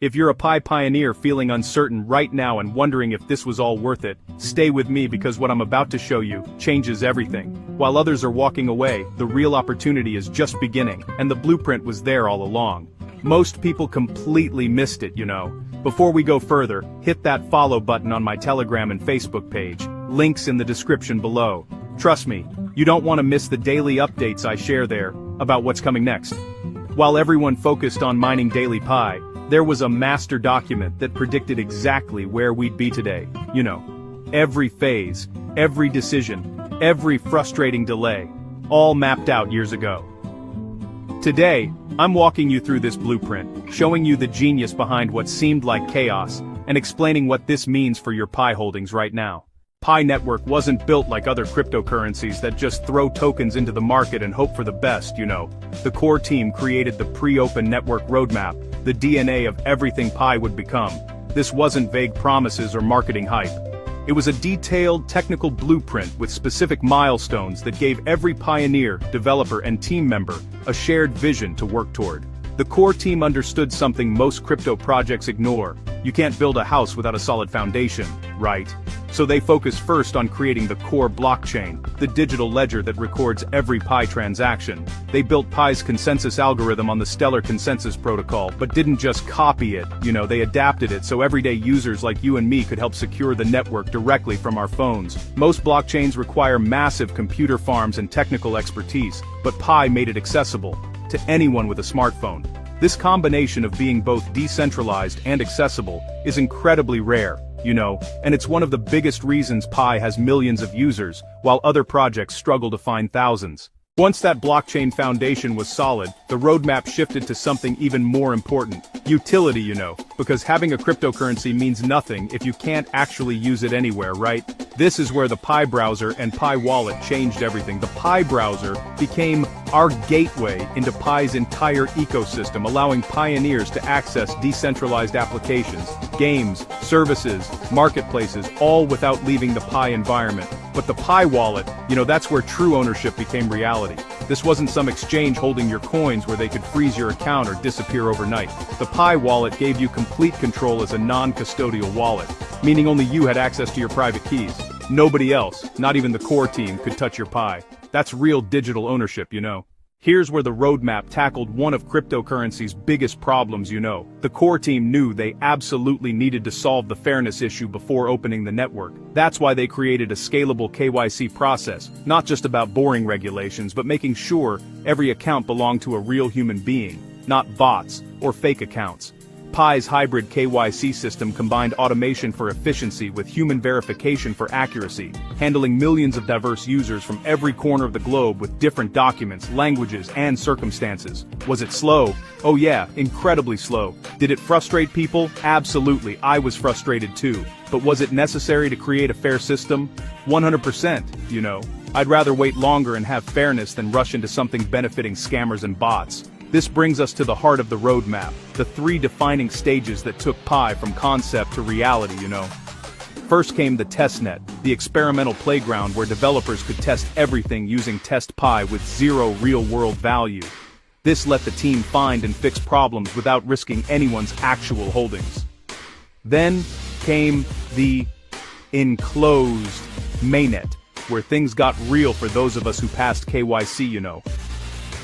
If you're a Pi pioneer feeling uncertain right now and wondering if this was all worth it, stay with me because what I'm about to show you changes everything. While others are walking away, the real opportunity is just beginning, and the blueprint was there all along. Most people completely missed it, you know. Before we go further, hit that follow button on my Telegram and Facebook page, links in the description below. Trust me, you don't want to miss the daily updates I share there about what's coming next. While everyone focused on mining daily Pi, there was a master document that predicted exactly where we'd be today. You know, every phase, every decision, every frustrating delay, all mapped out years ago. Today, I'm walking you through this blueprint, showing you the genius behind what seemed like chaos, and explaining what this means for your Pi holdings right now. Pi network wasn't built like other cryptocurrencies that just throw tokens into the market and hope for the best, you know. The core team created the pre-open network roadmap, the DNA of everything Pi would become. This wasn't vague promises or marketing hype. It was a detailed technical blueprint with specific milestones that gave every pioneer, developer and team member a shared vision to work toward. The core team understood something most crypto projects ignore. You can't build a house without a solid foundation, right? So they focused first on creating the core blockchain, the digital ledger that records every Pi transaction. They built Pi's consensus algorithm on the Stellar Consensus Protocol, but didn't just copy it, you know, they adapted it so everyday users like you and me could help secure the network directly from our phones. Most blockchains require massive computer farms and technical expertise, but Pi made it accessible to anyone with a smartphone. This combination of being both decentralized and accessible is incredibly rare, you know, and it's one of the biggest reasons Pi has millions of users, while other projects struggle to find thousands. Once that blockchain foundation was solid, the roadmap shifted to something even more important. Utility, you know, because having a cryptocurrency means nothing if you can't actually use it anywhere, right? This is where the Pi browser and Pi wallet changed everything. The Pi browser became our gateway into Pi's entire ecosystem, allowing pioneers to access decentralized applications, games, services, marketplaces, all without leaving the Pi environment. But the Pi wallet, you know, that's where true ownership became reality. This wasn't some exchange holding your coins where they could freeze your account or disappear overnight. The Pi wallet gave you complete control as a non-custodial wallet, meaning only you had access to your private keys. Nobody else, not even the core team, could touch your Pi. That's real digital ownership, you know. Here's where the roadmap tackled one of cryptocurrency's biggest problems, you know. The core team knew they absolutely needed to solve the fairness issue before opening the network. That's why they created a scalable KYC process, not just about boring regulations, but making sure every account belonged to a real human being, not bots or fake accounts. Pi's hybrid KYC system combined automation for efficiency with human verification for accuracy, handling millions of diverse users from every corner of the globe with different documents, languages, and circumstances. Was it slow? Oh yeah, incredibly slow. Did it frustrate people? Absolutely, I was frustrated too. But was it necessary to create a fair system? 100%, you know. I'd rather wait longer and have fairness than rush into something benefiting scammers and bots. This brings us to the heart of the roadmap, the three defining stages that took Pi from concept to reality, you know. First came the testnet, the experimental playground where developers could test everything using test Pi with zero real-world value. This let the team find and fix problems without risking anyone's actual holdings. Then came the enclosed mainnet, where things got real for those of us who passed KYC, you know.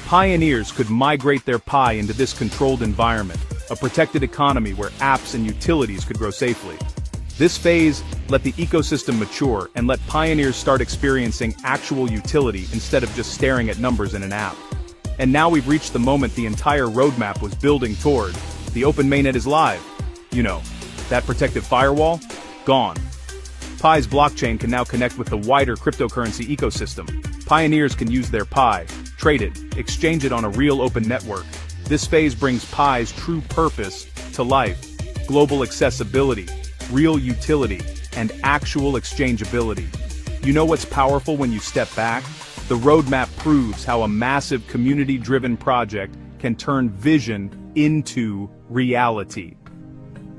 Pioneers could migrate their Pi into this controlled environment, a protected economy where apps and utilities could grow safely. This phase let the ecosystem mature and let pioneers start experiencing actual utility instead of just staring at numbers in an app. And now we've reached the moment the entire roadmap was building toward. The open mainnet is live. You know, that protective firewall? Gone. Pi's blockchain can now connect with the wider cryptocurrency ecosystem. Pioneers can use their Pi, trade it, exchange it on a real open network. This phase brings Pi's true purpose to life. Global accessibility, real utility, and actual exchangeability. You know what's powerful when you step back? The roadmap proves how a massive community-driven project can turn vision into reality.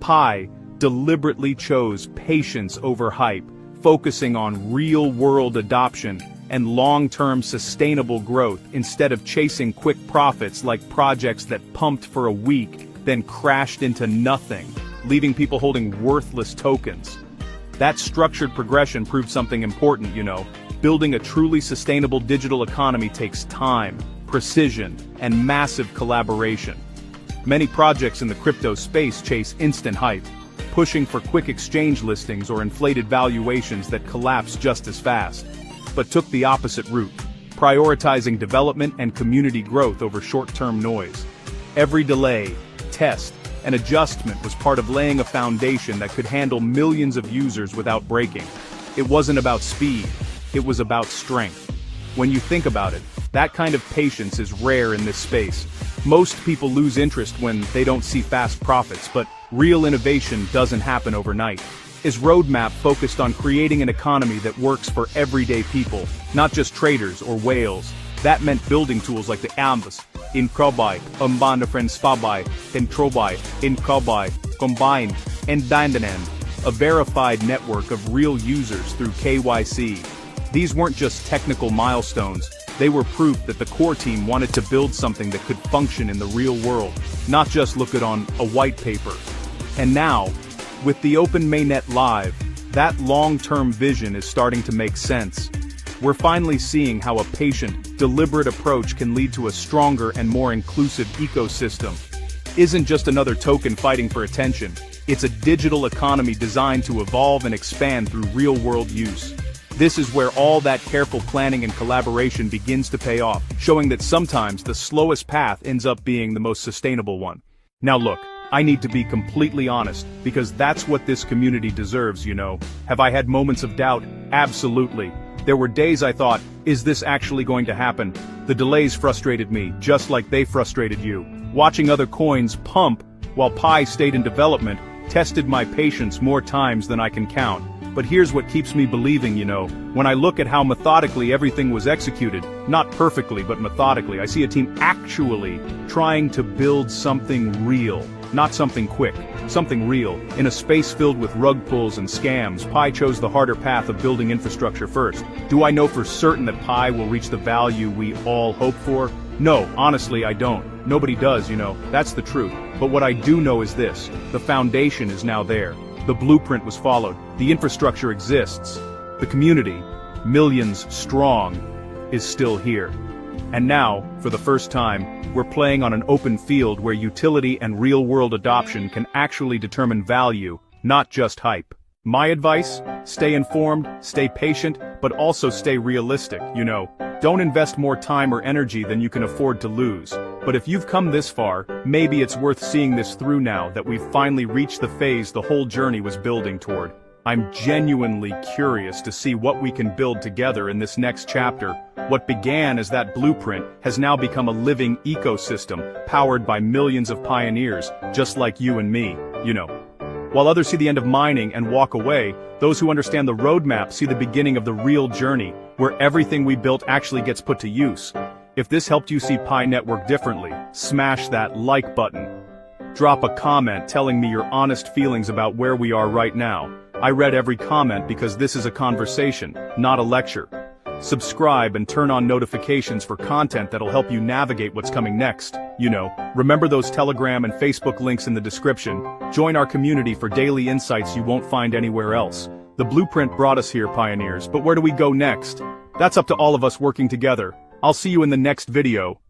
Pi deliberately chose patience over hype, focusing on real-world adoption and long-term sustainable growth instead of chasing quick profits like projects that pumped for a week then crashed into nothing, leaving people holding worthless tokens. That structured progression proved something important, Building a truly sustainable digital economy takes time, precision, and massive collaboration. Many projects in the crypto space chase instant hype, pushing for quick exchange listings or inflated valuations that collapse just as fast, but took the opposite route, prioritizing development and community growth over short-term noise. Every delay, test, and adjustment was part of laying a foundation that could handle millions of users without breaking. It wasn't about speed, it was about strength. When you think about it, that kind of patience is rare in this space. Most people lose interest when they don't see fast profits, but real innovation doesn't happen overnight. His roadmap focused on creating an economy that works for everyday people, not just traders or whales. That meant building tools like the Ambas, Inkrobay, Umbanafrensfabay, Entrobay, Inkobay, Combine, and Dindanen, a verified network of real users through KYC. These weren't just technical milestones, they were proof that the core team wanted to build something that could function in the real world, not just look it on a white paper. And now, with the open mainnet live, that long-term vision is starting to make sense. We're finally seeing how a patient, deliberate approach can lead to a stronger and more inclusive ecosystem. Isn't just another token fighting for attention, it's a digital economy designed to evolve and expand through real-world use. This is where all that careful planning and collaboration begins to pay off, showing that sometimes the slowest path ends up being the most sustainable one. Now look, I need to be completely honest, because that's what this community deserves, Have I had moments of doubt? Absolutely. There were days I thought, is this actually going to happen? The delays frustrated me, just like they frustrated you. Watching other coins pump, while Pi stayed in development, tested my patience more times than I can count. But here's what keeps me believing, when I look at how methodically everything was executed, not perfectly but methodically, I see a team actually trying to build something real, not something quick, something real. In a space filled with rug pulls and scams, Pi chose the harder path of building infrastructure first. Do I know for certain that Pi will reach the value we all hope for? No, honestly I don't. Nobody does, that's the truth. But what I do know is this, the foundation is now there. The blueprint was followed, the infrastructure exists, the community, millions strong, is still here. And now, for the first time, we're playing on an open field where utility and real-world adoption can actually determine value, not just hype. My advice? Stay informed, stay patient, but also stay realistic, Don't invest more time or energy than you can afford to lose. But if you've come this far, maybe it's worth seeing this through now that we've finally reached the phase the whole journey was building toward. I'm genuinely curious to see what we can build together in this next chapter. What began as that blueprint has now become a living ecosystem, powered by millions of pioneers, just like you and me, While others see the end of mining and walk away, those who understand the roadmap see the beginning of the real journey, where everything we built actually gets put to use. If this helped you see Pi Network differently, smash that like button. Drop a comment telling me your honest feelings about where we are right now. I read every comment because this is a conversation, not a lecture. Subscribe and turn on notifications for content that'll help you navigate what's coming next. Remember those Telegram and Facebook links in the description. Join our community for daily insights you won't find anywhere else. The blueprint brought us here, pioneers, but where do we go next? That's up to all of us working together. I'll see you in the next video.